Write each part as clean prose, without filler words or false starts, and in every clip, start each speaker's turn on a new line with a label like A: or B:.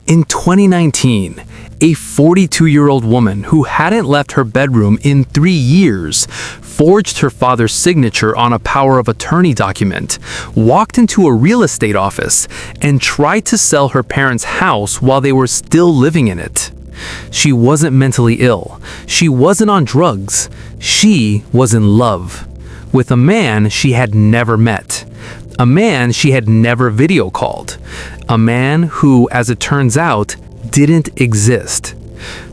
A: In 2019, a 42-year-old woman who hadn't left her bedroom in 3 years forged her father's signature on a power of attorney document, walked into a real estate office, and tried to sell her parents' house while they were still living in it. She wasn't mentally ill. She wasn't on drugs. She was in love with a man she had never met. A man she had never video called. A man who, as it turns out, didn't exist.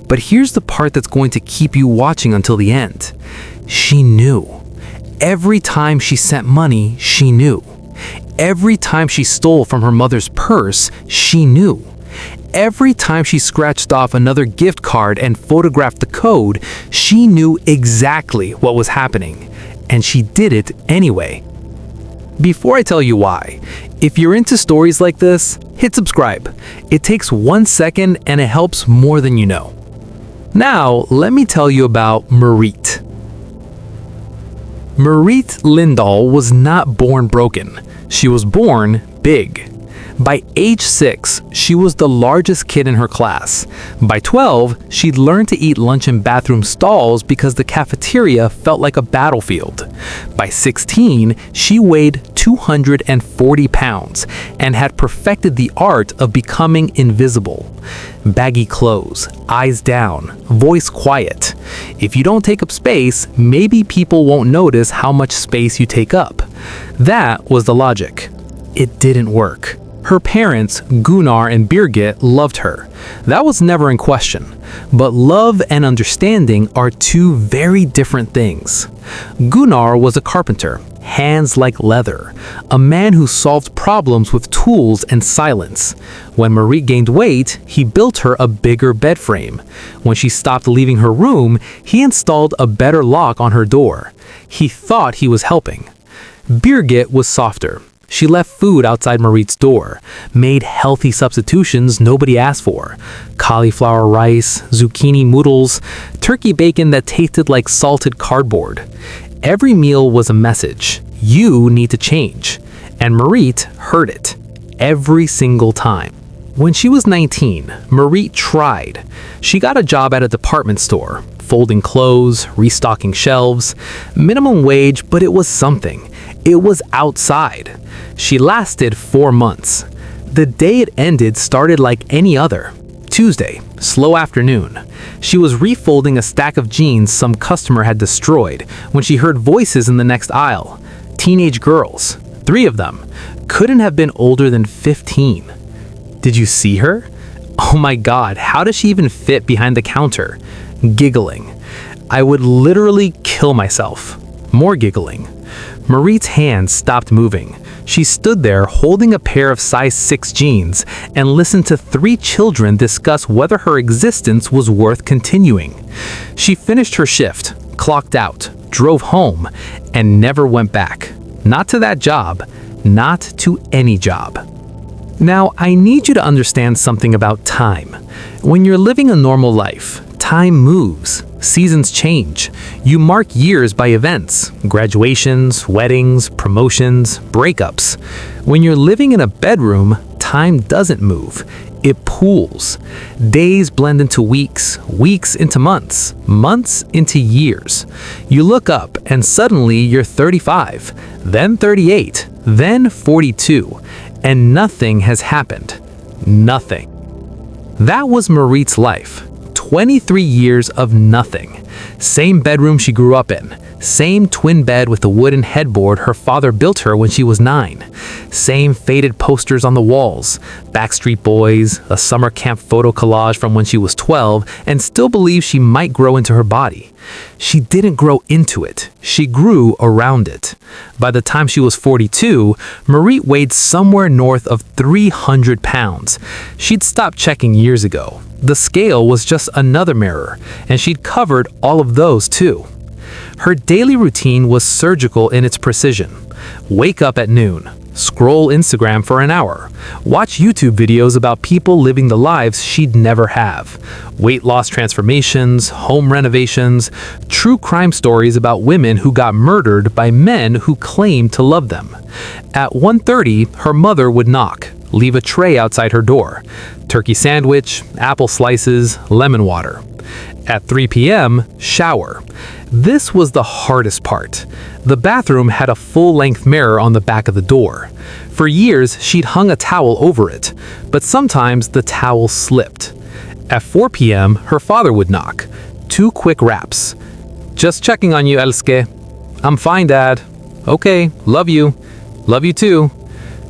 A: But here's the part that's going to keep you watching until the end. She knew. Every time she sent money, she knew. Every time she stole from her mother's purse, she knew. Every time she scratched off another gift card and photographed the code, she knew exactly what was happening. And she did it anyway. Before I tell you why, if you're into stories like this, hit subscribe. It takes 1 second and it helps more than you know. Now, let me tell you about Merete. Merete Lindahl was not born broken. She was born big. By age 6, she was the largest kid in her class. By 12, she'd learned to eat lunch in bathroom stalls because the cafeteria felt like a battlefield. By 16, she weighed 240 pounds and had perfected the art of becoming invisible. Baggy clothes, eyes down, voice quiet. If you don't take up space, maybe people won't notice how much space you take up. That was the logic. It didn't work. Her parents, Gunnar and Birgit, loved her. That was never in question. But love and understanding are two very different things. Gunnar was a carpenter, hands like leather, a man who solved problems with tools and silence. When Merete gained weight, he built her a bigger bed frame. When she stopped leaving her room, he installed a better lock on her door. He thought he was helping. Birgit was softer. She left food outside Merete's door, made healthy substitutions nobody asked for. Cauliflower rice, zucchini noodles, turkey bacon that tasted like salted cardboard. Every meal was a message. You need to change. And Merete heard it. Every single time. When she was 19, Merete tried. She got a job at a department store, folding clothes, restocking shelves. Minimum wage, but it was something. It was outside. She lasted 4 months. The day it ended started like any other. Tuesday, slow afternoon. She was refolding a stack of jeans some customer had destroyed when she heard voices in the next aisle. Teenage girls, 3 of them, couldn't have been older than 15. Did you see her? Oh my God, how does she even fit behind the counter? Giggling. I would literally kill myself. More giggling. Merete's hands stopped moving. She stood there holding a pair of size 6 jeans and listened to 3 children discuss whether her existence was worth continuing. She finished her shift, clocked out, drove home, and never went back. Not to that job, not to any job. Now, I need you to understand something about time. When you're living a normal life, time moves. Seasons change. You mark years by events, graduations, weddings, promotions, breakups. When you're living in a bedroom, time doesn't move. It pools. Days blend into weeks, weeks into months, months into years. You look up and suddenly you're 35, then 38, then 42, and nothing has happened. Nothing. That was Merete's life. 23 years of nothing. Same bedroom she grew up in. Same twin bed with the wooden headboard her father built her when she was 9. Same faded posters on the walls. Backstreet Boys, a summer camp photo collage from when she was 12, and still believes she might grow into her body. She didn't grow into it. She grew around it. By the time she was 42, Merete weighed somewhere north of 300 pounds. She'd stopped checking years ago. The scale was just another mirror, and she'd covered all of those too. Her daily routine was surgical in its precision. Wake up at noon, scroll Instagram for an hour, watch YouTube videos about people living the lives she'd never have, weight loss transformations, home renovations, true crime stories about women who got murdered by men who claimed to love them. At 1:30, her mother would knock, leave a tray outside her door. Turkey sandwich, apple slices, lemon water. At 3 p.m., shower. This was the hardest part. The bathroom had a full-length mirror on the back of the door. For years, she'd hung a towel over it, but sometimes the towel slipped. At 4 p.m., her father would knock. 2 quick raps. "Just checking on you, Elske." "I'm fine, Dad." "Okay, love you." "Love you too."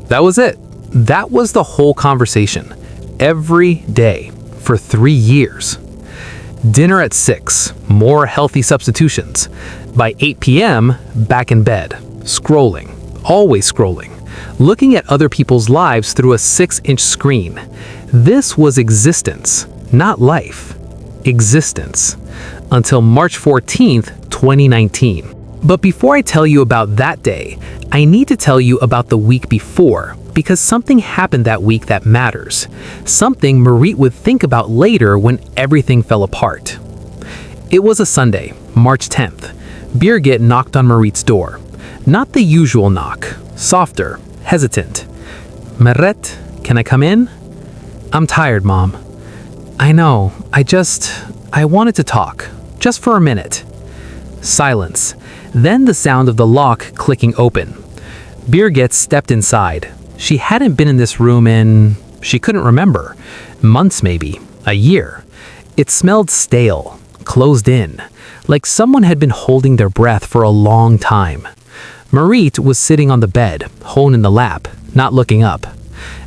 A: That was it. That was the whole conversation. Every day. For 3 years. Dinner at 6. More healthy substitutions. By 8 p.m., back in bed. Scrolling. Always scrolling. Looking at other people's lives through a 6-inch screen. This was existence, not life. Existence. Until March 14th, 2019. But before I tell you about that day, I need to tell you about the week before, because something happened that week that matters. Something Merete would think about later when everything fell apart. It was a Sunday, March 10th. Birgit knocked on Merete's door. Not the usual knock, softer, hesitant. "Merete, can I come in?" "I'm tired, Mom." "I know, I wanted to talk, just for a minute." Silence. Then the sound of the lock clicking open. Birgit stepped inside. She hadn't been in this room she couldn't remember. Months maybe, a year. It smelled stale, closed in, like someone had been holding their breath for a long time. Merete was sitting on the bed, Hone in the lap, not looking up.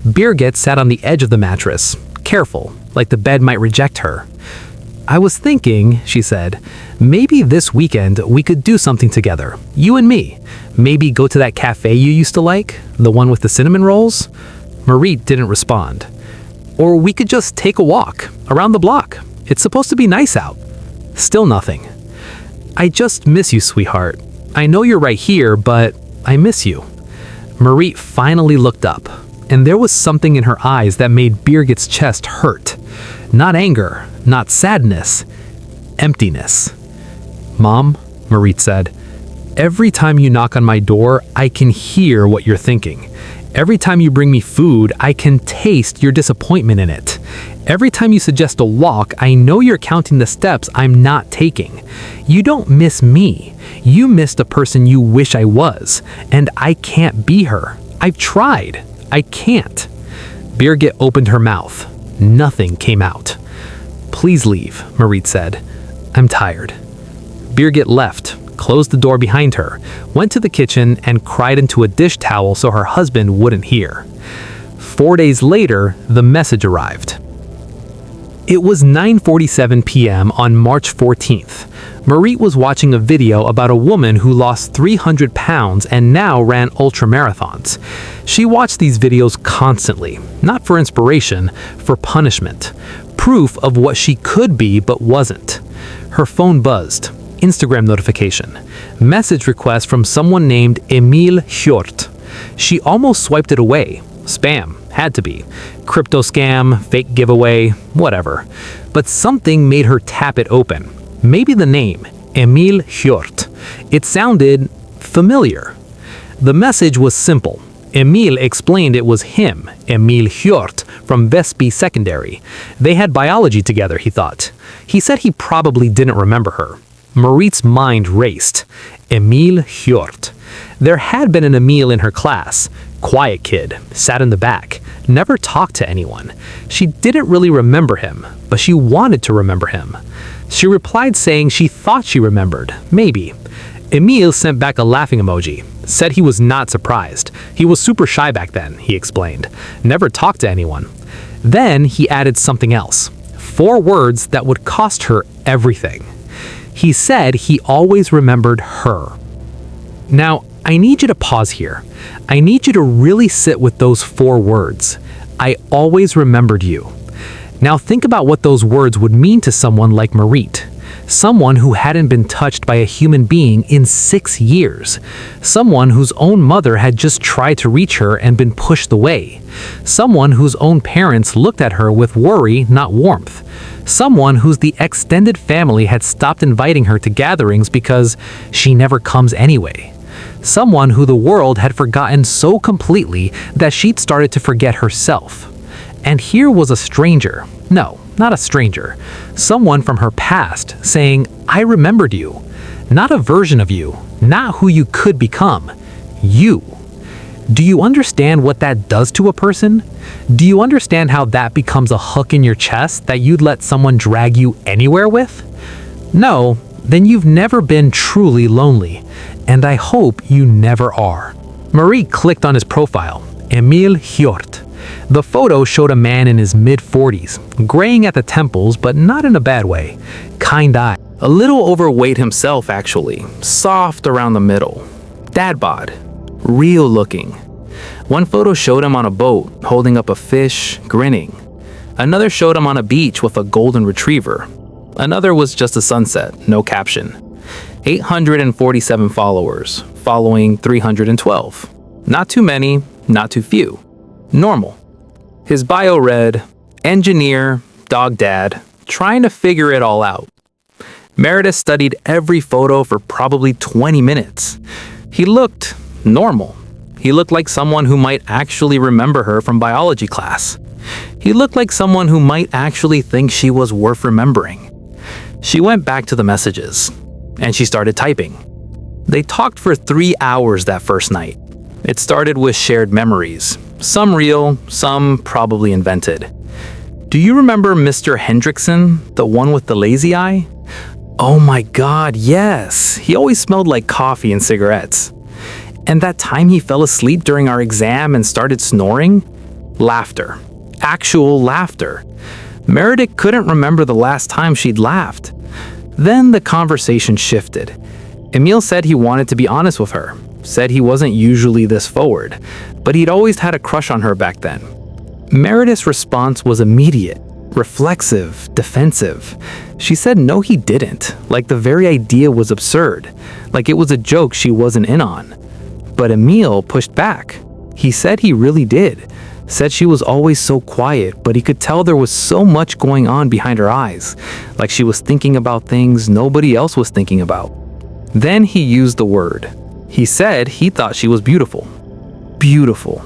A: Birgit sat on the edge of the mattress, careful, like the bed might reject her. "I was thinking," she said, "maybe this weekend we could do something together, you and me. Maybe go to that cafe you used to like, the one with the cinnamon rolls?" Merete didn't respond. "Or we could just take a walk, around the block. It's supposed to be nice out." Still nothing. "I just miss you, sweetheart. I know you're right here, but I miss you." Merete finally looked up, and there was something in her eyes that made Birgit's chest hurt. Not anger, not sadness, emptiness. "Mom," Merete said, "every time you knock on my door, I can hear what you're thinking. Every time you bring me food, I can taste your disappointment in it. Every time you suggest a walk, I know you're counting the steps I'm not taking. You don't miss me. You miss the person you wish I was, and I can't be her. I've tried. I can't." Birgit opened her mouth. Nothing came out. "Please leave," Merete said. "I'm tired." Birgit left, closed the door behind her, went to the kitchen, and cried into a dish towel so her husband wouldn't hear. 4 days later, the message arrived. It was 9:47 p.m. on March 14th. Merete was watching a video about a woman who lost 300 pounds and now ran ultramarathons. She watched these videos constantly, not for inspiration, for punishment. Proof of what she could be but wasn't. Her phone buzzed. Instagram notification. Message request from someone named Emil Hjort. She almost swiped it away. Spam. Had to be. Crypto scam, fake giveaway, whatever. But something made her tap it open. Maybe the name, Emil Hjort. It sounded familiar. The message was simple. Emil explained it was him, Emil Hjort, from Vesby Secondary. They had biology together, he thought. He said he probably didn't remember her. Merete's mind raced. Emil Hjort. There had been an Emil in her class. Quiet kid, sat in the back, never talked to anyone. She didn't really remember him, but she wanted to remember him. She replied saying she thought she remembered, maybe. Emil sent back a laughing emoji, said he was not surprised. He was super shy back then, he explained. Never talked to anyone. Then he added something else. 4 words that would cost her everything. He said he always remembered her. Now, I need you to pause here. I need you to really sit with those 4 words. I always remembered you. Now think about what those words would mean to someone like Merete. Someone who hadn't been touched by a human being in 6 years. Someone whose own mother had just tried to reach her and been pushed away. Someone whose own parents looked at her with worry, not warmth. Someone whose the extended family had stopped inviting her to gatherings because she never comes anyway. Someone who the world had forgotten so completely that she'd started to forget herself. And here was a stranger. No, not a stranger. Someone from her past saying, "I remembered you." Not a version of you, not who you could become. You. Do you understand what that does to a person? Do you understand how that becomes a hook in your chest that you'd let someone drag you anywhere with? No, then you've never been truly lonely, and I hope you never are. Merete clicked on his profile, Emil Hjort. The photo showed a man in his mid-40s, graying at the temples but not in a bad way, kind-eyed. A little overweight himself actually, soft around the middle. Dad bod. Real looking. One photo showed him on a boat, holding up a fish, grinning. Another showed him on a beach with a golden retriever. Another was just a sunset, no caption. 847 followers, following 312. Not too many, not too few. Normal. His bio read, engineer, dog dad, trying to figure it all out. Merete studied every photo for probably 20 minutes. He looked normal. He looked like someone who might actually remember her from biology class. He looked like someone who might actually think she was worth remembering. She went back to the messages, and she started typing. They talked for 3 hours that first night. It started with shared memories, some real, some probably invented. Do you remember Mr. Hendrickson, the one with the lazy eye? Oh my God, yes. He always smelled like coffee and cigarettes. And that time he fell asleep during our exam and started snoring? Laughter. Actual laughter. Merete couldn't remember the last time she'd laughed. Then the conversation shifted. Emil said he wanted to be honest with her, said he wasn't usually this forward, but he'd always had a crush on her back then. Merete's response was immediate, reflexive, defensive. She said no he didn't, like the very idea was absurd, like it was a joke she wasn't in on. But Emil pushed back. He said he really did. Said she was always so quiet, but he could tell there was so much going on behind her eyes, like she was thinking about things nobody else was thinking about. Then he used the word. He said he thought she was beautiful. Beautiful.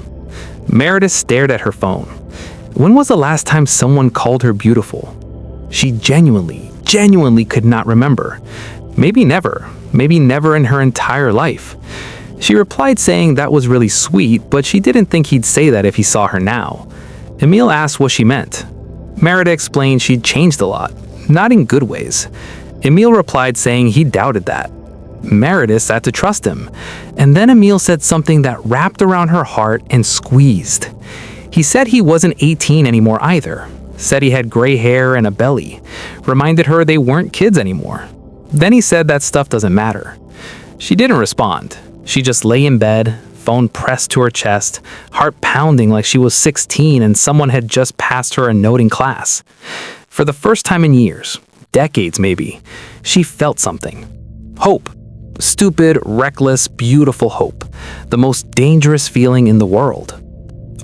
A: Merete stared at her phone. When was the last time someone called her beautiful? She genuinely could not remember. Maybe never in her entire life. She replied saying that was really sweet, but she didn't think he'd say that if he saw her now. Emil asked what she meant. Merete explained she'd changed a lot, not in good ways. Emil replied saying he doubted that. Merete had to trust him. And then Emil said something that wrapped around her heart and squeezed. He said he wasn't 18 anymore either. Said he had gray hair and a belly. Reminded her they weren't kids anymore. Then he said that stuff doesn't matter. She didn't respond. She just lay in bed, phone pressed to her chest, heart pounding like she was 16 and someone had just passed her a note in class. For the first time in years, decades maybe, she felt something. Hope. Stupid, reckless, beautiful hope. The most dangerous feeling in the world.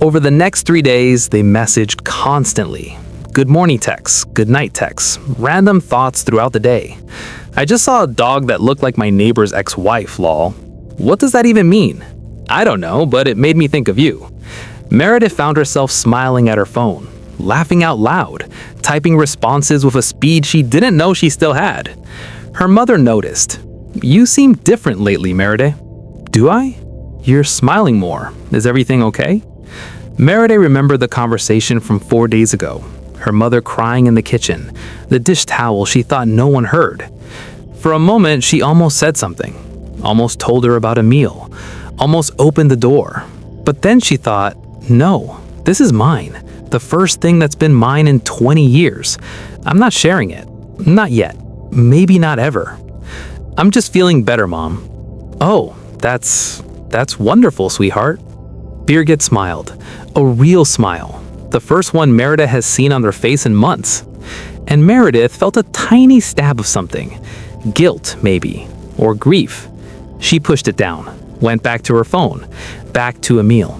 A: Over the next 3 days, they messaged constantly. Good morning texts, good night texts, random thoughts throughout the day. I just saw a dog that looked like my neighbor's ex-wife, lol. What does that even mean? I don't know, but it made me think of you. Merete found herself smiling at her phone, laughing out loud, typing responses with a speed she didn't know she still had. Her mother noticed. You seem different lately, Merete. Do I? You're smiling more. Is everything okay? Merete remembered the conversation from 4 days ago. Her mother crying in the kitchen, the dish towel she thought no one heard. For a moment, she almost said something. Almost told her about a meal, almost opened the door. But then she thought, no, this is mine. The first thing that's been mine in 20 years. I'm not sharing it. Not yet. Maybe not ever. I'm just feeling better, Mom. Oh, that's wonderful, sweetheart. Birgit smiled. A real smile. The first one Merete has seen on their face in months. And Merete felt a tiny stab of something. Guilt, maybe. Or grief. She pushed it down, went back to her phone, back to Emil.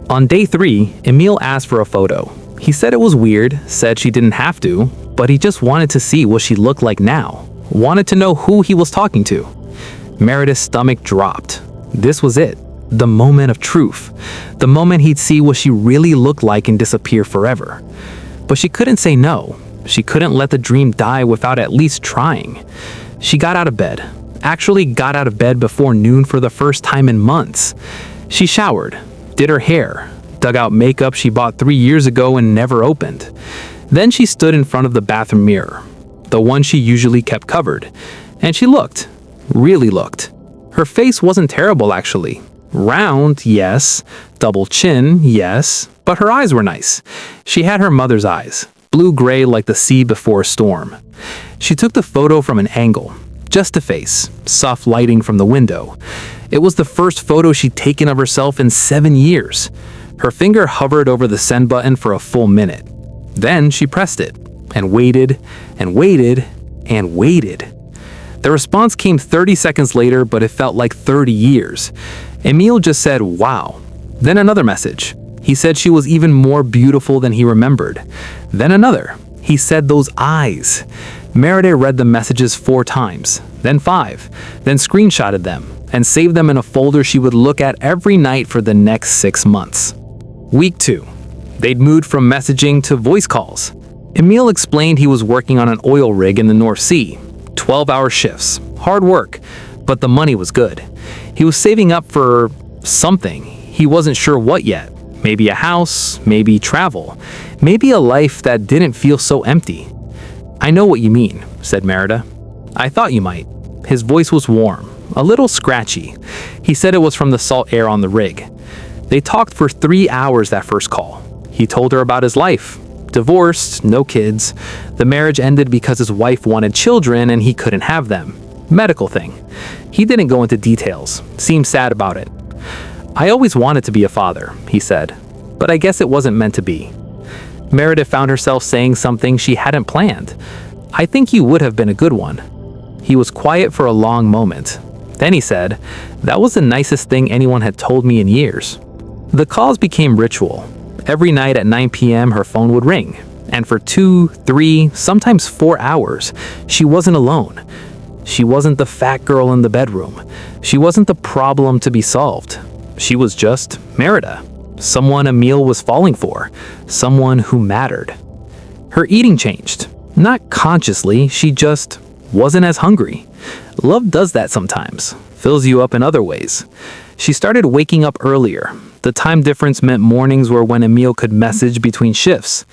A: On day 3, Emil asked for a photo. He said it was weird, said she didn't have to, but he just wanted to see what she looked like now, wanted to know who he was talking to. Merete's stomach dropped. This was it. The moment of truth. The moment he'd see what she really looked like and disappear forever. But she couldn't say no. She couldn't let the dream die without at least trying. She got out of bed. Actually got out of bed before noon for the first time in months. She showered, did her hair, dug out makeup she bought 3 years ago and never opened. Then she stood in front of the bathroom mirror, the one she usually kept covered, and she looked, really looked. Her face wasn't terrible actually. Round, yes. Double chin, yes. But her eyes were nice. She had her mother's eyes, blue-gray like the sea before a storm. She took the photo from an angle, just a face, soft lighting from the window. It was the first photo she'd taken of herself in 7 years. Her finger hovered over the send button for a full minute. Then she pressed it, and waited, and waited, and waited. The response came 30 seconds later, but it felt like 30 years. Emil just said, wow. Then another message. He said she was even more beautiful than he remembered. Then another. He said those eyes. Merete read the messages 4 times, then 5, then screenshotted them, and saved them in a folder she would look at every night for the next 6 months. Week 2. They'd moved from messaging to voice calls. Emil explained he was working on an oil rig in the North Sea. 12-hour shifts, hard work, but the money was good. He was saving up for something. He wasn't sure what yet. Maybe a house, maybe travel, maybe a life that didn't feel so empty. I know what you mean, said Merete. I thought you might. His voice was warm, a little scratchy. He said it was from the salt air on the rig. They talked for 3 hours that first call. He told her about his life. Divorced, no kids. The marriage ended because his wife wanted children and he couldn't have them. Medical thing. He didn't go into details, seemed sad about it. I always wanted to be a father, he said, but I guess it wasn't meant to be. Merete found herself saying something she hadn't planned. I think you would have been a good one. He was quiet for a long moment. Then he said, that was the nicest thing anyone had told me in years. The calls became ritual. Every night at 9 p.m. her phone would ring, and for 2, 3, sometimes 4 hours, she wasn't alone. She wasn't the fat girl in the bedroom. She wasn't the problem to be solved. She was just Merete, someone Emil was falling for, someone who mattered. Her eating changed. Not consciously, she just wasn't as hungry. Love does that sometimes, fills you up in other ways. She started waking up earlier. The time difference meant mornings were when Emil could message between shifts.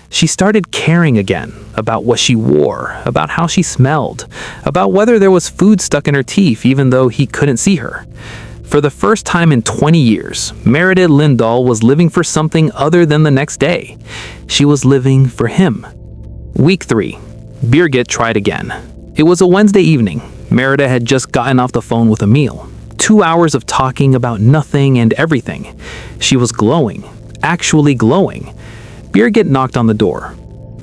A: She started caring again about what she wore, about how she smelled, about whether there was food stuck in her teeth even though he couldn't see her. For the first time in 20 years, Merete Lindahl was living for something other than the next day. She was living for him. Week 3. Birgit tried again. It was a Wednesday evening. Merete had just gotten off the phone with Emil. 2 hours of talking about nothing and everything. She was glowing, actually glowing. Birgit knocked on the door.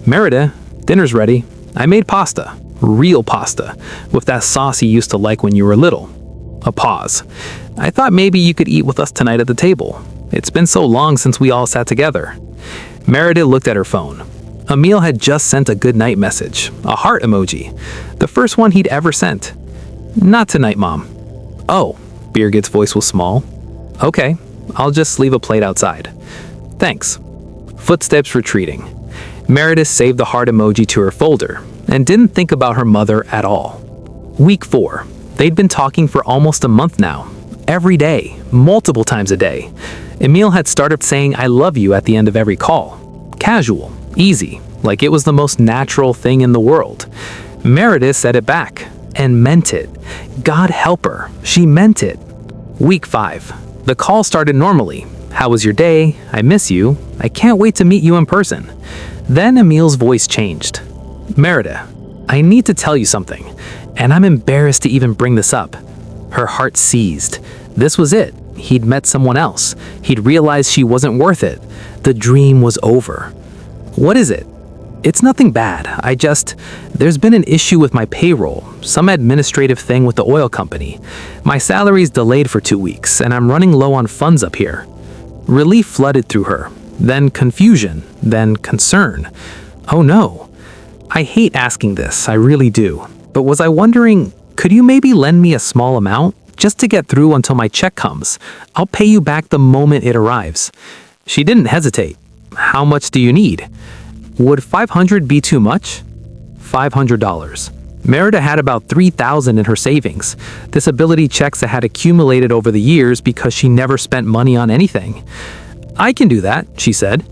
A: Merete, dinner's ready. I made pasta, real pasta, with that sauce you used to like when you were little. A pause. I thought maybe you could eat with us tonight at the table. It's been so long since we all sat together. Merete looked at her phone. Emil had just sent a good night message, a heart emoji, the first one he'd ever sent. Not tonight, Mom. Oh, Birgit's voice was small. Okay, I'll just leave a plate outside. Thanks. Footsteps retreating. Merete saved the heart emoji to her folder and didn't think about her mother at all. Week 4. They'd been talking for almost a month now. Every day, multiple times a day. Emil had started saying I love you at the end of every call. Casual, easy, like it was the most natural thing in the world. Merete said it back, and meant it. God help her, she meant it. Week 5. The call started normally. How was your day? I miss you. I can't wait to meet you in person. Then Emil's voice changed. Merete, I need to tell you something, and I'm embarrassed to even bring this up. Her heart seized. This was it. He'd met someone else. He'd realized she wasn't worth it. The dream was over. What is it? It's nothing bad. There's been an issue with my payroll, some administrative thing with the oil company. My salary's delayed for 2 weeks, and I'm running low on funds up here. Relief flooded through her, then confusion, then concern. Oh no. I hate asking this, I really do. But was I wondering, could you maybe lend me a small amount? just to get through until my check comes. I'll pay you back the moment it arrives." She didn't hesitate. "How much do you need?" "Would 500 be too much?" $500. Merete had about 3,000 in her savings, disability checks that had accumulated over the years because she never spent money on anything. "I can do that," she said.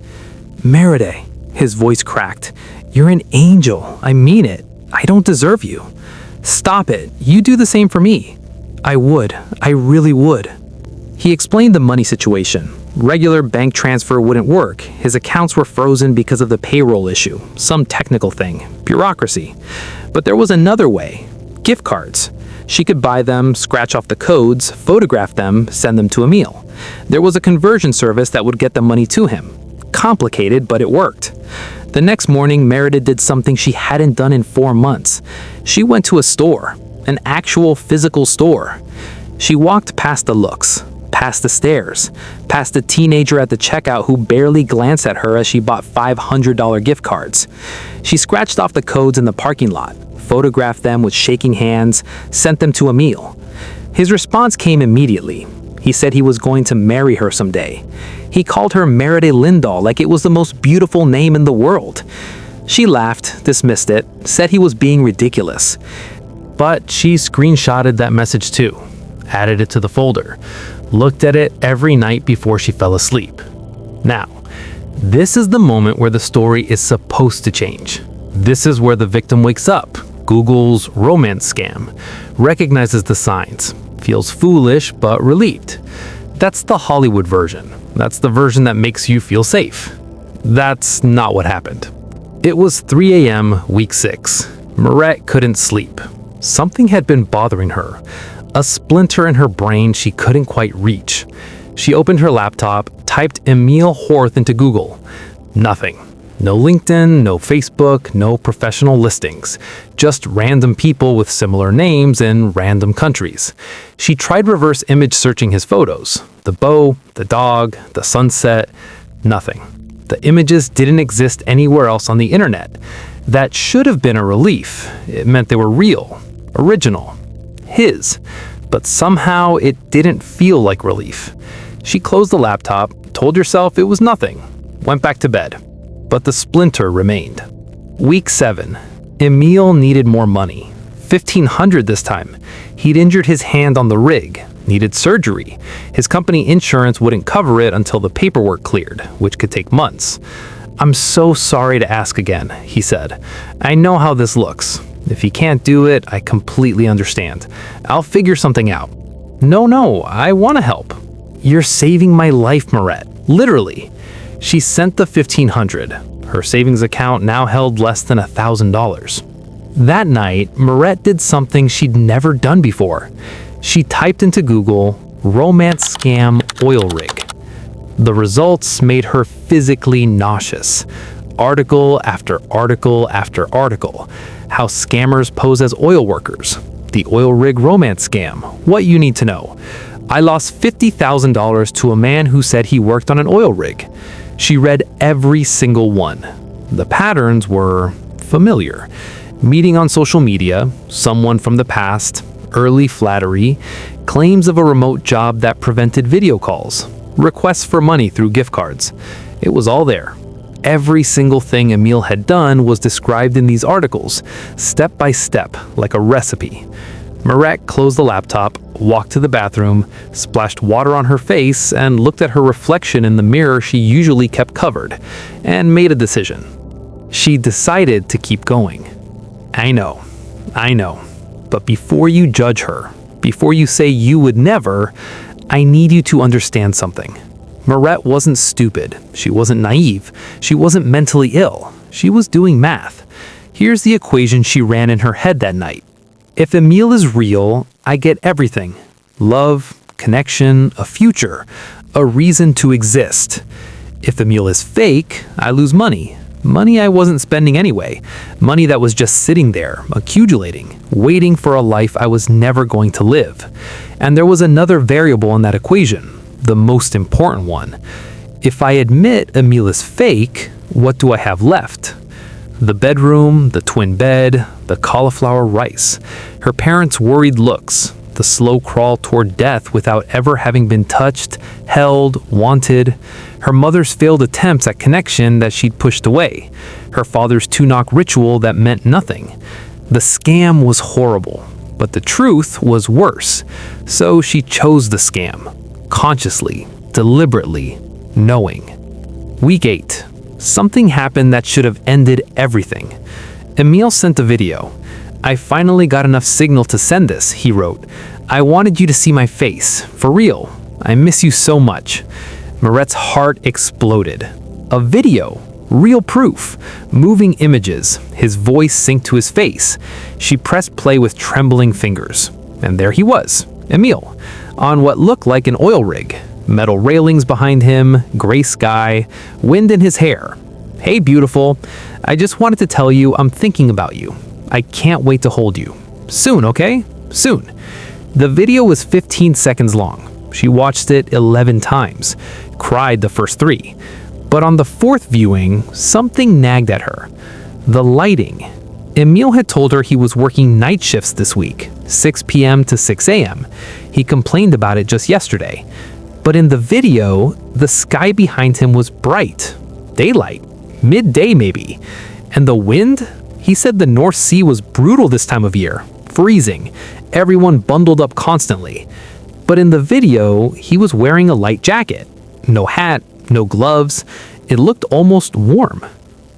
A: "Merete," his voice cracked. "You're an angel. I mean it. I don't deserve you." "Stop it. You do the same for me." "I would. I really would." He explained the money situation. Regular bank transfer wouldn't work. His accounts were frozen because of the payroll issue, some technical thing, bureaucracy. But there was another way. Gift cards. She could buy them, scratch off the codes, photograph them, send them to Emil. There was a conversion service that would get the money to him. Complicated, but it worked. The next morning, Merete did something she hadn't done in 4 months. She went to a store, an actual physical store. She walked past the looks, past the stares, past the teenager at the checkout who barely glanced at her as she bought $500 gift cards. She scratched off the codes in the parking lot, photographed them with shaking hands, sent them to Emil. His response came immediately. He said he was going to marry her someday. He called her Merete Lindahl like it was the most beautiful name in the world. She laughed, dismissed it, said he was being ridiculous. But she screenshotted that message too, added it to the folder, looked at it every night before she fell asleep. Now, this is the moment where the story is supposed to change. This is where the victim wakes up, Google's romance scam, recognizes the signs, feels foolish but relieved. That's the Hollywood version. That's the version that makes you feel safe. That's not what happened. It was 3 a.m., week 6. Merete couldn't sleep. Something had been bothering her. A splinter in her brain she couldn't quite reach. She opened her laptop, typed Emil Horth into Google. Nothing. No LinkedIn, no Facebook, no professional listings. Just random people with similar names in random countries. She tried reverse image searching his photos. The bow, the dog, the sunset. Nothing. The images didn't exist anywhere else on the internet. That should have been a relief. It meant they were real, original, his. But somehow it didn't feel like relief. She closed the laptop, told herself it was nothing, went back to bed. But the splinter remained. Week 7. Emil needed more money. $1,500 this time. He'd injured his hand on the rig, needed surgery. His company insurance wouldn't cover it until the paperwork cleared, which could take months. "I'm so sorry to ask again," he said. "I know how this looks. If you can't do it, I completely understand. I'll figure something out." No, I want to help." "You're saving my life, Merete. Literally." She sent the $1,500. Her savings account now held less than $1,000. That night, Merete did something she'd never done before. She typed into Google, "romance scam oil rig." The results made her physically nauseous. Article after article after article. How scammers pose as oil workers. The oil rig romance scam. What you need to know. I lost $50,000 to a man who said he worked on an oil rig. She read every single one. The patterns were familiar. Meeting on social media, someone from the past, early flattery, claims of a remote job that prevented video calls, requests for money through gift cards. It was all there. Every single thing Emil had done was described in these articles, step by step, like a recipe. Merete closed the laptop, walked to the bathroom, splashed water on her face, and looked at her reflection in the mirror she usually kept covered, and made a decision. She decided to keep going. I know. But before you judge her, before you say you would never, I need you to understand something. Merete wasn't stupid. She wasn't naive. She wasn't mentally ill. She was doing math. Here's the equation she ran in her head that night. If Emil is real, I get everything. Love, connection, a future, a reason to exist. If Emil is fake, I lose money. Money I wasn't spending anyway. Money that was just sitting there, accumulating, waiting for a life I was never going to live. And there was another variable in that equation, the most important one. If I admit Emil is fake, what do I have left? The bedroom, the twin bed, the cauliflower rice, her parents' worried looks, the slow crawl toward death without ever having been touched, held, wanted, her mother's failed attempts at connection that she'd pushed away, her father's two-knock ritual that meant nothing. The scam was horrible, but the truth was worse, so she chose the scam, consciously, deliberately, knowing. Week 8. Something happened that should have ended everything. Emil sent a video. "I finally got enough signal to send this," he wrote. "I wanted you to see my face. For real. I miss you so much." Merete's heart exploded. A video. Real proof. Moving images. His voice synced to his face. She pressed play with trembling fingers. And there he was, Emil, on what looked like an oil rig. Metal railings behind him, gray sky, wind in his hair. "Hey, beautiful. I just wanted to tell you I'm thinking about you. I can't wait to hold you. Soon, okay? Soon." The video was 15 seconds long. She watched it 11 times, cried the first 3. But on the 4th viewing, something nagged at her. The lighting. Emil had told her he was working night shifts this week, 6 p.m. to 6 a.m. He complained about it just yesterday. But in the video, the sky behind him was bright. Daylight. Midday maybe. And the wind? He said the North Sea was brutal this time of year. Freezing. Everyone bundled up constantly. But in the video, he was wearing a light jacket. No hat, no gloves. It looked almost warm.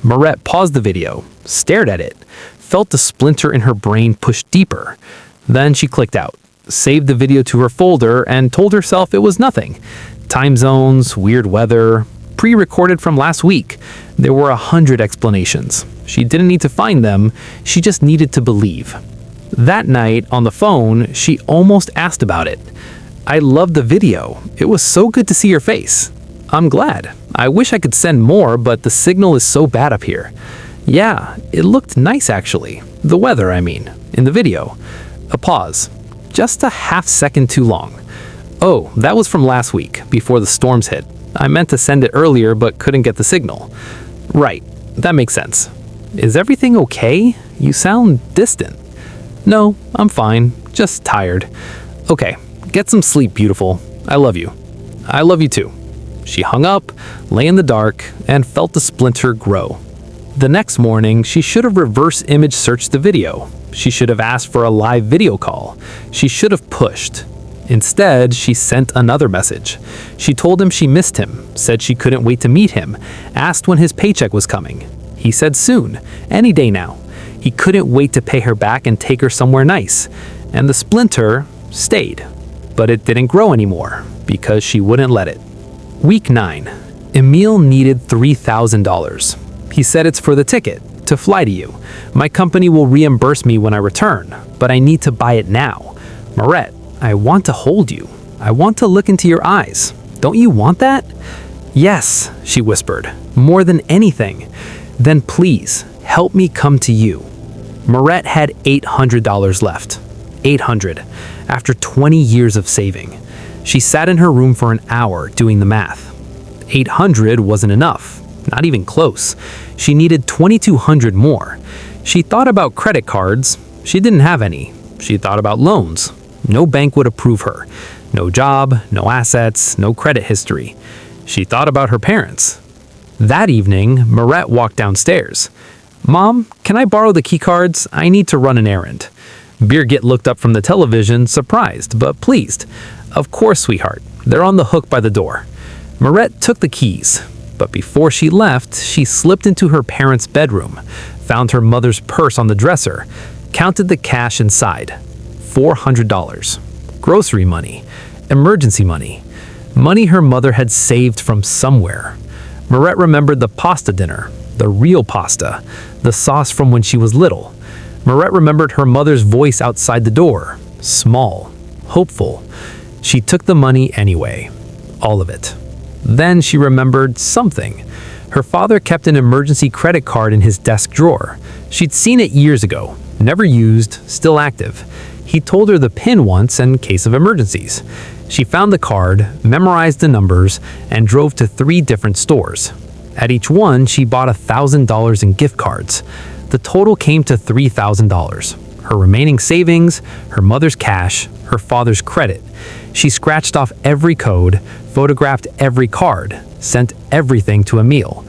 A: Merete paused the video, stared at it, felt the splinter in her brain push deeper. Then she clicked out, saved the video to her folder, and told herself it was nothing. Time zones, weird weather, pre-recorded from last week. There were 100 explanations. She didn't need to find them, she just needed to believe. That night, on the phone, she almost asked about it. "I loved the video. It was so good to see your face." "I'm glad. I wish I could send more, but the signal is so bad up here." "Yeah, it looked nice actually. The weather, I mean, in the video." A pause. Just a half second too long. "Oh, that was from last week, before the storms hit. I meant to send it earlier, but couldn't get the signal." "Right, that makes sense. Is everything okay? You sound distant." "No, I'm fine. Just tired." "Okay, get some sleep, beautiful. I love you." "I love you too." She hung up, lay in the dark, and felt the splinter grow. The next morning, she should have reverse image searched the video. She should have asked for a live video call. She should have pushed. Instead, she sent another message. She told him she missed him, said she couldn't wait to meet him, asked when his paycheck was coming. He said soon, any day now. He couldn't wait to pay her back and take her somewhere nice. And the splinter stayed. But it didn't grow anymore, because she wouldn't let it. Week 9. Emil needed $3,000. He said it's for the ticket, to fly to you. My company will reimburse me when I return, but I need to buy it now. Merete, I want to hold you. I want to look into your eyes. Don't you want that? Yes, she whispered, more than anything. Then please, help me come to you. Merete had $800 left. $800, after 20 years of saving. She sat in her room for an hour doing the math. $800 wasn't enough, not even close. She needed $2,200 more. She thought about credit cards. She didn't have any. She thought about loans. No bank would approve her. No job, no assets, no credit history. She thought about her parents. That evening, Merete walked downstairs. Mom, can I borrow the key cards? I need to run an errand. Birgit looked up from the television, surprised but pleased. Of course, sweetheart. They're on the hook by the door. Merete took the keys, but before she left, she slipped into her parents' bedroom, found her mother's purse on the dresser, counted the cash inside. $400. Grocery money. Emergency money. Money her mother had saved from somewhere. Merete remembered the pasta dinner, the real pasta, the sauce from when she was little. Merete remembered her mother's voice outside the door, small, hopeful. She took the money anyway, all of it. Then she remembered something. Her father kept an emergency credit card in his desk drawer. She'd seen it years ago, never used, still active. He told her the PIN once in case of emergencies. She found the card, memorized the numbers, and drove to 3 different stores. At each one, she bought $1,000 in gift cards. The total came to $3,000. her remaining savings, her mother's cash, her father's credit. She scratched off every code, photographed every card, sent everything to Emil.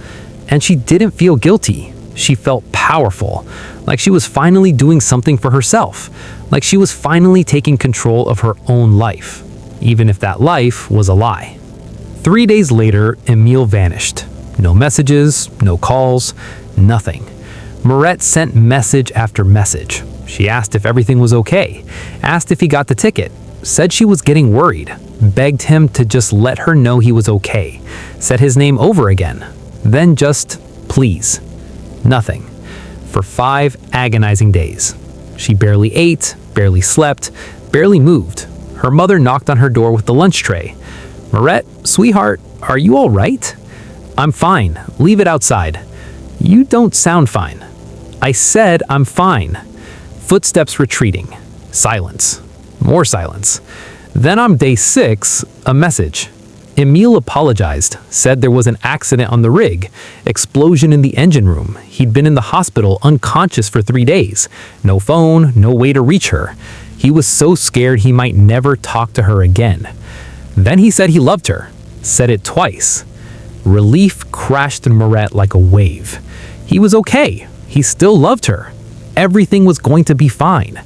A: And she didn't feel guilty. She felt powerful, like she was finally doing something for herself, like she was finally taking control of her own life, even if that life was a lie. 3 days later, Emil vanished. No messages, no calls, nothing. Merete sent message after message. She asked if everything was okay, asked if he got the ticket, said she was getting worried, begged him to just let her know he was okay, said his name over again, then just, please. Nothing. For 5 agonizing days. She barely ate, barely slept, barely moved. Her mother knocked on her door with the lunch tray. "Merete, sweetheart, are you all right?" "I'm fine. Leave it outside." "You don't sound fine." "I said I'm fine." Footsteps retreating. Silence. More silence. Then on day 6, a message. Emil apologized, said there was an accident on the rig, explosion in the engine room. He'd been in the hospital unconscious for 3 days. No phone, no way to reach her. He was so scared he might never talk to her again. Then he said he loved her. Said it twice. Relief crashed in Merete like a wave. He was okay. He still loved her. Everything was going to be fine.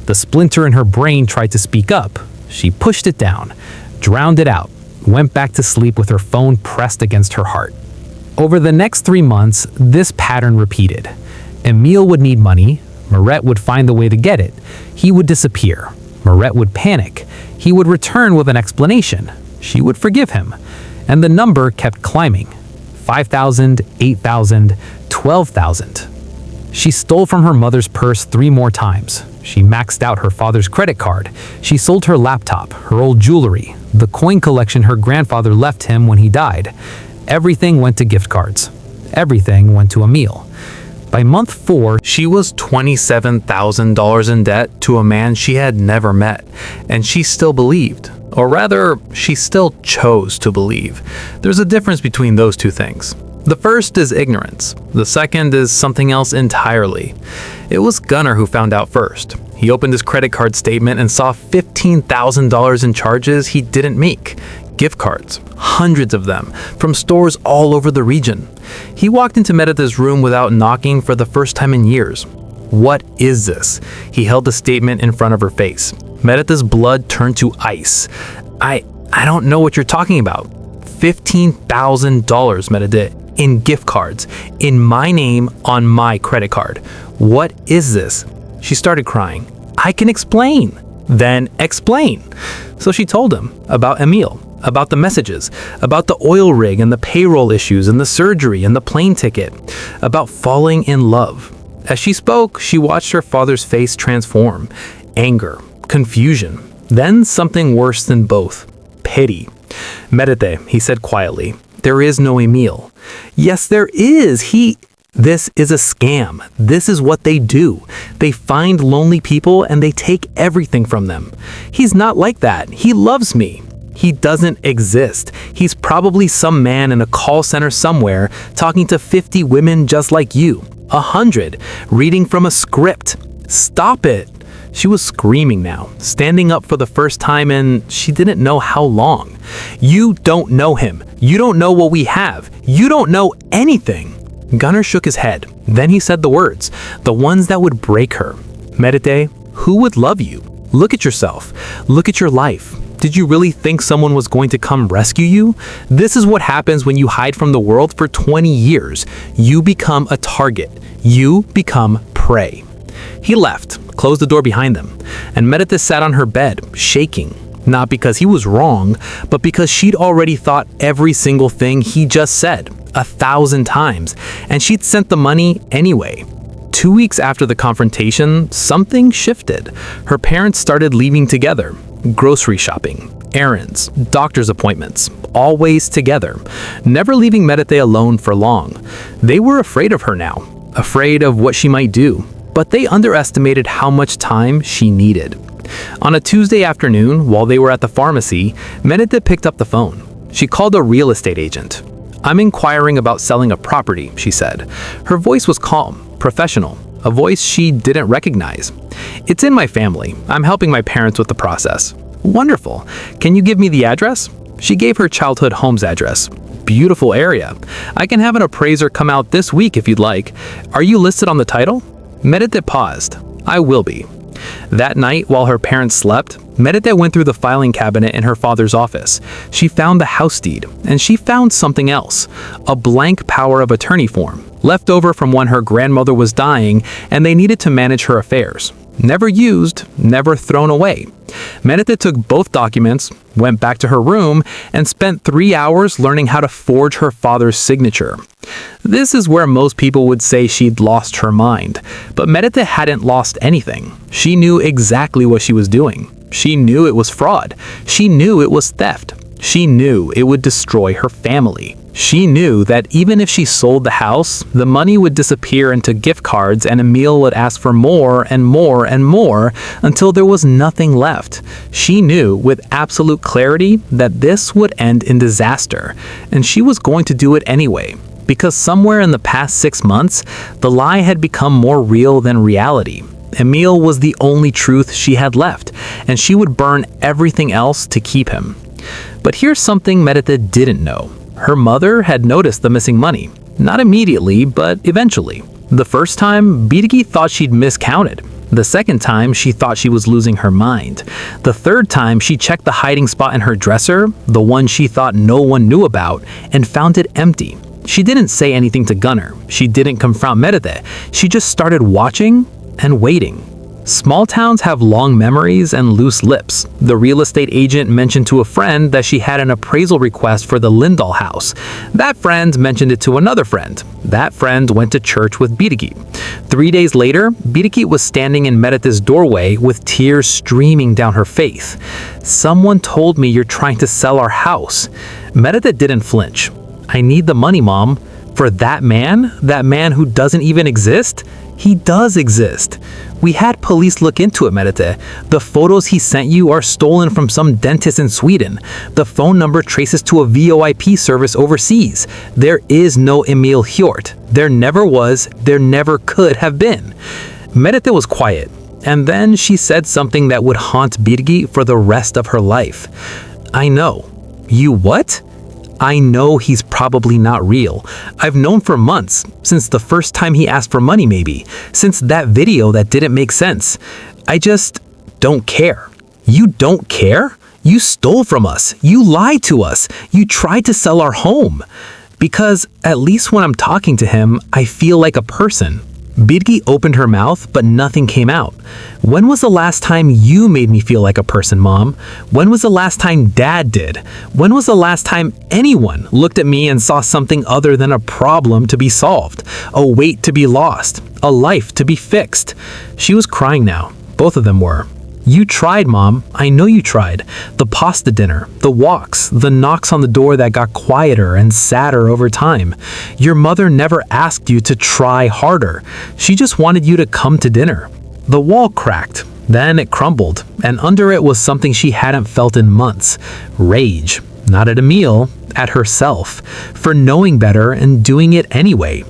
A: The splinter in her brain tried to speak up. She pushed it down, drowned it out, went back to sleep with her phone pressed against her heart. Over the next 3 months, this pattern repeated. Emil would need money. Merete would find the way to get it. He would disappear. Merete would panic. He would return with an explanation. She would forgive him. And the number kept climbing. 5,000, 8,000, 12,000. She stole from her mother's purse 3 more times. She maxed out her father's credit card. She sold her laptop, her old jewelry, the coin collection her grandfather left him when he died. Everything went to gift cards. Everything went to Emil. By month 4, she was $27,000 in debt to a man she had never met, and she still believed. Or rather, she still chose to believe. There's a difference between those two things. The first is ignorance. The second is something else entirely. It was Gunnar who found out first. He opened his credit card statement and saw $15,000 in charges he didn't make. Gift cards, hundreds of them, from stores all over the region. He walked into Merete's room without knocking for the first time in years. "What is this?" He held the statement in front of her face. Merete's blood turned to ice. I don't know what you're talking about." $15,000, Merete, in gift cards, in my name on my credit card. "What is this?" She started crying. "I can explain." "Then explain." So she told him about Emil, about the messages, about the oil rig and the payroll issues and the surgery and the plane ticket, about falling in love. As she spoke, she watched her father's face transform. Anger, confusion, then something worse than both. Pity. "Merete," he said quietly, "there is no Emil." "Yes, there is. This is a scam. This is what they do. They find lonely people and they take everything from them. He's not like that. He loves me. He doesn't exist. He's probably some man in a call center somewhere talking to 50 women just like you. 100, reading from a script. Stop it." She was screaming now, standing up for the first time in she didn't know how long. "You don't know him. You don't know what we have. You don't know anything." Gunnar shook his head. Then he said the words, the ones that would break her. "Merete, who would love you? Look at yourself. Look at your life. Did you really think someone was going to come rescue you? This is what happens when you hide from the world for 20 years. You become a target. You become prey." He left, closed the door behind them, and Merete sat on her bed, shaking. Not because he was wrong, but because she'd already thought every single thing he just said, 1,000 times, and she'd sent the money anyway. 2 weeks after the confrontation, something shifted. Her parents started leaving together. Grocery shopping, errands, doctor's appointments, always together, never leaving Merete alone for long. They were afraid of her now, afraid of what she might do, but they underestimated how much time she needed. On a Tuesday afternoon, while they were at the pharmacy, Merete picked up the phone. She called a real estate agent. "I'm inquiring about selling a property," she said. Her voice was calm, professional. a voice she didn't recognize. "It's in my family. I'm helping my parents with the process." "Wonderful. Can you give me the address?" She gave her childhood home's address. "Beautiful area. I can have an appraiser come out this week if you'd like. Are you listed on the title?" Merete paused. "I will be." That night, while her parents slept, Merete went through the filing cabinet in her father's office. She found the house deed, and she found something else, a blank power of attorney form, left over from when her grandmother was dying and they needed to manage her affairs. Never used, never thrown away. Merete took both documents, went back to her room, and spent 3 hours learning how to forge her father's signature. This is where most people would say she'd lost her mind, but Merete hadn't lost anything. She knew exactly what she was doing. She knew it was fraud. She knew it was theft. She knew it would destroy her family. She knew that even if she sold the house, the money would disappear into gift cards and Emil would ask for more and more and more until there was nothing left. She knew with absolute clarity that this would end in disaster, and she was going to do it anyway, because somewhere in the past 6 months, the lie had become more real than reality. Emil was the only truth she had left, and she would burn everything else to keep him. But here's something Merete didn't know. Her mother had noticed the missing money. Not immediately, but eventually. The first time, Birgi thought she'd miscounted. The second time, she thought she was losing her mind. The third time, she checked the hiding spot in her dresser, the one she thought no one knew about, and found it empty. She didn't say anything to Gunnar. She didn't confront Merete. She just started watching and waiting. Small towns have long memories and loose lips. The real estate agent mentioned to a friend that she had an appraisal request for the Lindahl house. That friend mentioned it to another friend. That friend went to church with Birgi. 3 days later, Birgi was standing in Merete's doorway with tears streaming down her face. "Someone told me you're trying to sell our house." Merete didn't flinch. "I need the money, Mom." "For that man? That man who doesn't even exist?" "He does exist. We had police look into it, Merete. The photos he sent you are stolen from some dentist in Sweden. The phone number traces to a VoIP service overseas. There is no Emil Hjort. There never was, there never could have been." Merete was quiet, and then she said something that would haunt Birgi for the rest of her life. "I know." "You what?" "I know he's probably not real. I've known for months, since the first time he asked for money maybe, since that video that didn't make sense. I just don't care." "You don't care? You stole from us. You lied to us. You tried to sell our home." "Because at least when I'm talking to him, I feel like a person." Birgi opened her mouth, but nothing came out. "When was the last time you made me feel like a person, Mom? When was the last time Dad did? When was the last time anyone looked at me and saw something other than a problem to be solved, a weight to be lost, a life to be fixed?" She was crying now. Both of them were. "You tried, Mom. I know you tried. The pasta dinner, the walks, the knocks on the door that got quieter and sadder over time. Your mother never asked you to try harder. She just wanted you to come to dinner." The wall cracked. Then it crumbled, and under it was something she hadn't felt in months. Rage. Not at Emil, at herself, for knowing better and doing it anyway.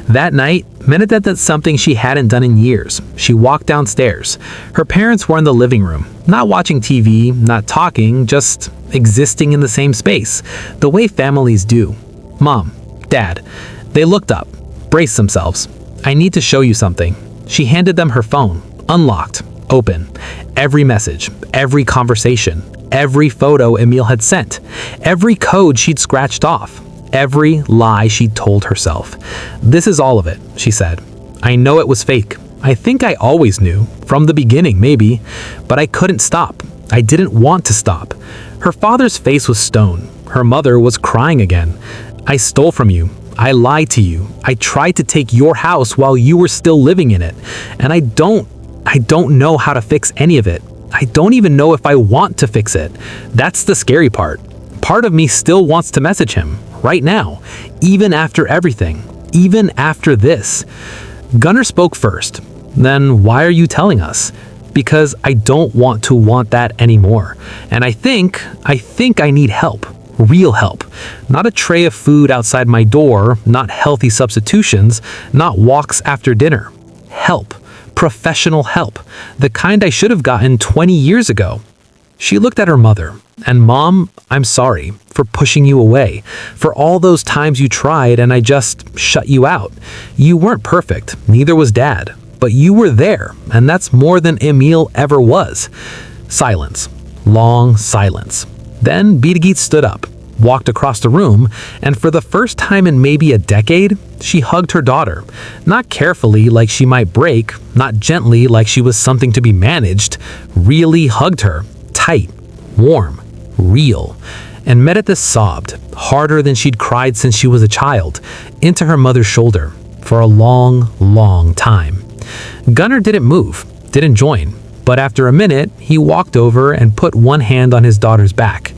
A: That night, Merete did something she hadn't done in years. She walked downstairs. Her parents were in the living room, not watching TV, not talking, just existing in the same space, the way families do. "Mom, Dad." They looked up, braced themselves. "I need to show you something." She handed them her phone, unlocked, open. Every message, every conversation, every photo Emil had sent, every code she'd scratched off. Every lie she told herself. "This is all of it," she said. "I know it was fake. I think I always knew, from the beginning maybe, but I couldn't stop. I didn't want to stop." Her father's face was stone. Her mother was crying again. "I stole from you. I lied to you. I tried to take your house while you were still living in it. And I don't know how to fix any of it. I don't even know if I want to fix it. That's the scary part. Part of me still wants to message him. Right now, even after everything, even after this." Gunnar spoke first. "Then why are you telling us?" "Because I don't want to want that anymore. And I think I need help. Real help. Not a tray of food outside my door, not healthy substitutions, not walks after dinner. help. Professional help. The kind I should have gotten 20 years ago. She looked at her mother. And Mom, I'm sorry for pushing you away, for all those times you tried and I just shut you out. You weren't perfect, neither was Dad, but you were there, and that's more than Emil ever was. Silence. Long silence. Then Birgit stood up, walked across the room, and for the first time in maybe a decade, she hugged her daughter. Not carefully like she might break, not gently like she was something to be managed, really hugged her, tight, warm, real. And Merete sobbed, harder than she'd cried since she was a child, into her mother's shoulder, for a long, long time. Gunnar didn't move, didn't join, but after a minute, he walked over and put one hand on his daughter's back.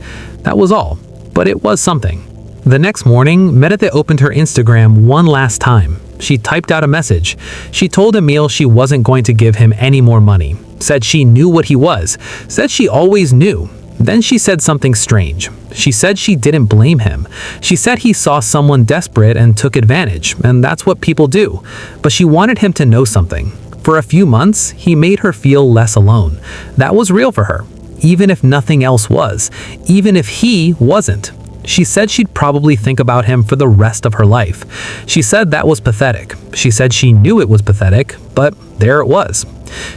A: That was all, but it was something. The next morning, Merete opened her Instagram one last time. She typed out a message. She told Emil she wasn't going to give him any more money, said she knew what he was, said she always knew. Then she said something strange. She said she didn't blame him. She said he saw someone desperate and took advantage, and that's what people do. But she wanted him to know something. For a few months, he made her feel less alone. That was real for her, even if nothing else was, even if he wasn't. She said she'd probably think about him for the rest of her life. She said that was pathetic. She said she knew it was pathetic, but there it was.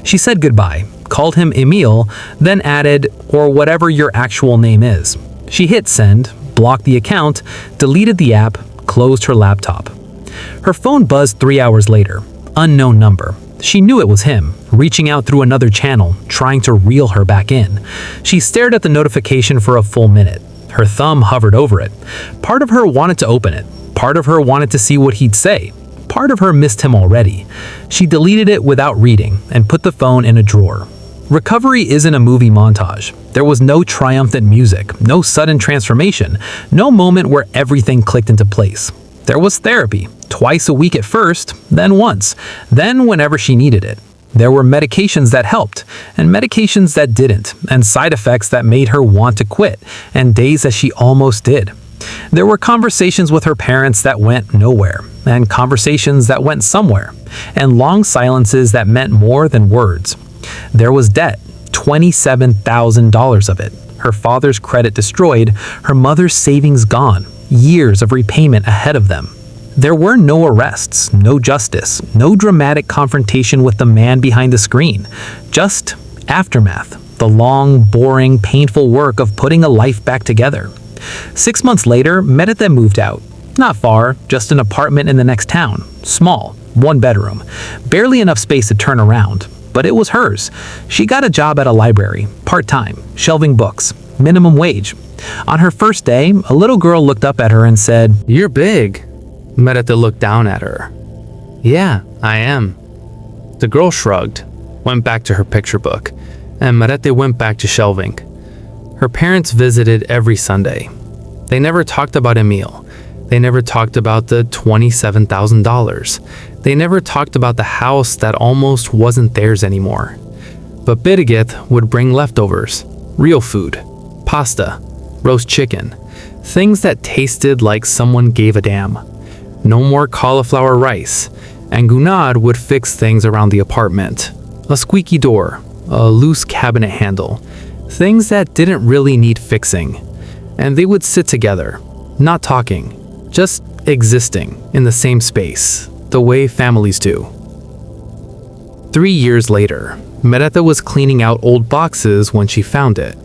A: She said goodbye, called him Emil, then added, or whatever your actual name is. She hit send, blocked the account, deleted the app, closed her laptop. Her phone buzzed 3 hours later. Unknown number. She knew it was him, reaching out through another channel, trying to reel her back in. She stared at the notification for a full minute. Her thumb hovered over it. Part of her wanted to open it. Part of her wanted to see what he'd say. Part of her missed him already. She deleted it without reading and put the phone in a drawer. Recovery isn't a movie montage. There was no triumphant music, no sudden transformation, no moment where everything clicked into place. There was therapy, twice a week at first, then once, then whenever she needed it. There were medications that helped, and medications that didn't, and side effects that made her want to quit, and days that she almost did. There were conversations with her parents that went nowhere, and conversations that went somewhere, and long silences that meant more than words. There was debt, $27,000 of it, her father's credit destroyed, her mother's savings gone, years of repayment ahead of them. There were no arrests, no justice, no dramatic confrontation with the man behind the screen. Just aftermath, the long, boring, painful work of putting a life back together. 6 months later, Merete moved out. Not far, just an apartment in the next town. Small, 1 bedroom. Barely enough space to turn around, but it was hers. She got a job at a library, part-time, shelving books, minimum wage. On her first day, a little girl looked up at her and said, "You're big." Merete looked down at her. "Yeah, I am." The girl shrugged, went back to her picture book, and Merete went back to shelving. Her parents visited every Sunday. They never talked about Emil. They never talked about the $27,000. They never talked about the house that almost wasn't theirs anymore. But Birgit would bring leftovers, real food, pasta, roast chicken, things that tasted like someone gave a damn. No more cauliflower rice, and Gunnar would fix things around the apartment. A squeaky door, a loose cabinet handle, things that didn't really need fixing. And they would sit together, not talking, just existing in the same space, the way families do. 3 years later, Merete was cleaning out old boxes when she found it.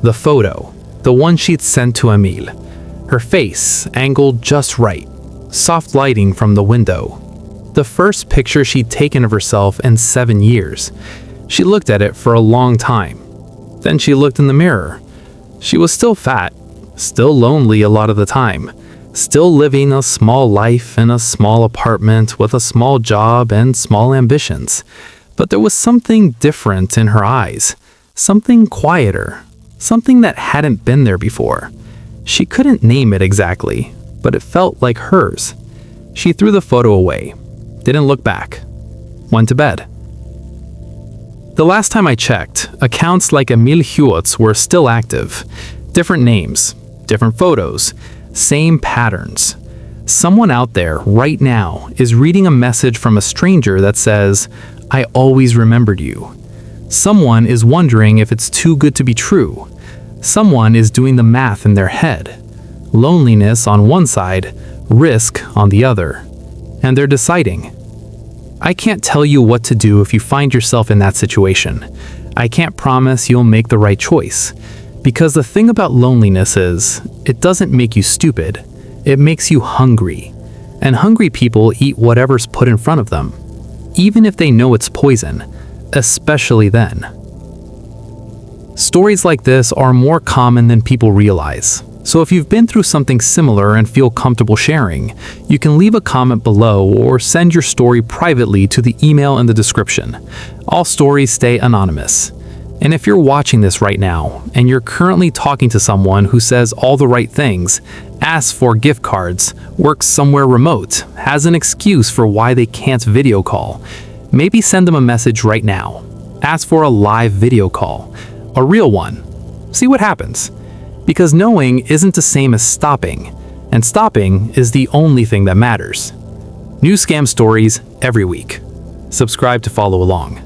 A: The photo, the one she'd sent to Emil. Her face angled just right. Soft lighting from the window. The first picture she'd taken of herself in 7 years. She looked at it for a long time. Then she looked in the mirror. She was still fat, still lonely a lot of the time, still living a small life in a small apartment with a small job and small ambitions. But there was something different in her eyes, something quieter, something that hadn't been there before. She couldn't name it exactly, but it felt like hers. She threw the photo away, didn't look back, went to bed. The last time I checked, accounts like Emil Hewitt's were still active. Different names, different photos, same patterns. Someone out there right now is reading a message from a stranger that says, "I always remembered you." Someone is wondering if it's too good to be true. Someone is doing the math in their head. Loneliness on one side, risk on the other. And they're deciding. I can't tell you what to do if you find yourself in that situation. I can't promise you'll make the right choice. Because the thing about loneliness is, it doesn't make you stupid. It makes you hungry. And hungry people eat whatever's put in front of them, even if they know it's poison, especially then. Stories like this are more common than people realize. So if you've been through something similar and feel comfortable sharing, you can leave a comment below or send your story privately to the email in the description. All stories stay anonymous. And if you're watching this right now, and you're currently talking to someone who says all the right things, asks for gift cards, works somewhere remote, has an excuse for why they can't video call, maybe send them a message right now. Ask for a live video call, a real one. See what happens. Because knowing isn't the same as stopping, and stopping is the only thing that matters. New scam stories every week. Subscribe to follow along.